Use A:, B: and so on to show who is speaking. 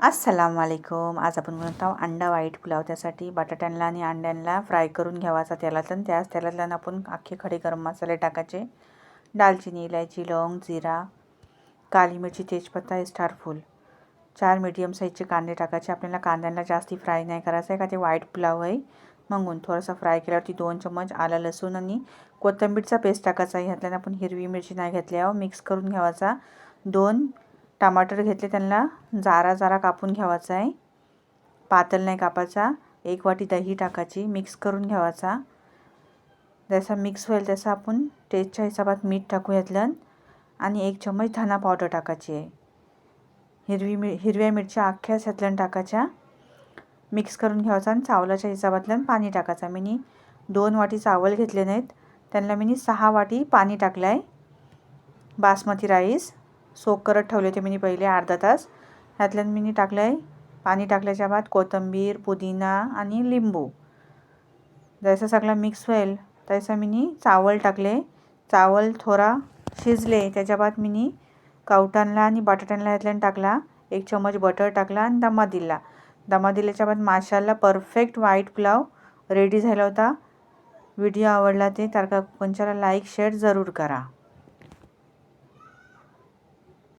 A: अस्सलाम वालेकुम. आज आपण बनवत आहोत अंडा व्हाईट पुलाव. त्यासाठी बटाट्यांना आणि अंड्यांना फ्राय करून घ्यावाचा तेलातून. त्याच तेलातून आपण अख्खे खडे गरम मसाले टाकायचे. दालचिनी, इलायची, लवंग, जिरा, काली मिरची, तेजपत्ता, स्टारफूल, 4 मीडियम साईजचे कांदे टाकायचे. आपल्याला कांद्यांना जास्ती फ्राय नाही करायचं आहे का ते व्हाईट पुलाव आहे म्हणून. थोडासा फ्राय केल्यावरती 2 चम्मच आलं लसूण आणि कोथिंबीरचा पेस्ट टाकायचा आहे. ह्यातल्यानं आपण हिरवी मिरची नाही घेतल्यावर मिक्स करून घ्यावाचा. 2 टमाटर घेतले, त्यांना जारा जारा कापून घ्यावाचा आहे, पातळ नाही कापायचा. 1 वाटी दही टाकायची, मिक्स करून घ्यावाचा. जसा मिक्स होईल तसं आपण टेस्टच्या हिशोबात मीठ टाकू यातलं आणि 1 चम्मच धना पावडर टाकायची आहे. हिरव्या मिरच्या अख्ख्या ह्यातलं टाकायच्या, मिक्स करून घ्यावाचा आणि चावलाच्या हिशोबातलं पाणी टाकायचं. मी 2 वाटी चावल घेतले नाहीत, त्यांना मी 6 वाटी पाणी टाकलं आहे. बासमती राईस सोक करत ठेवले होते मी पहिले अर्धा तास. ह्यातल्यात मी टाकलं आहे. पाणी टाकल्याच्या बाद कोथिंबीर, पुदिना आणि लिंबू. जसं सगळं मिक्स होईल तसं मी चावल टाकले. चावल थोडा शिजले त्याच्या बाद मी कवटांना आणि बटाट्यांना ह्यातल्यानं टाकला. 1 चम्मच बटर टाकला आणि दमा दिला. दमा दिल्याच्या बाद माशाला परफेक्ट व्हाईट पुलाव रेडी झाला होता. व्हिडिओ आवडला ते तारका पंचाला लाईक शेअर जरूर करा.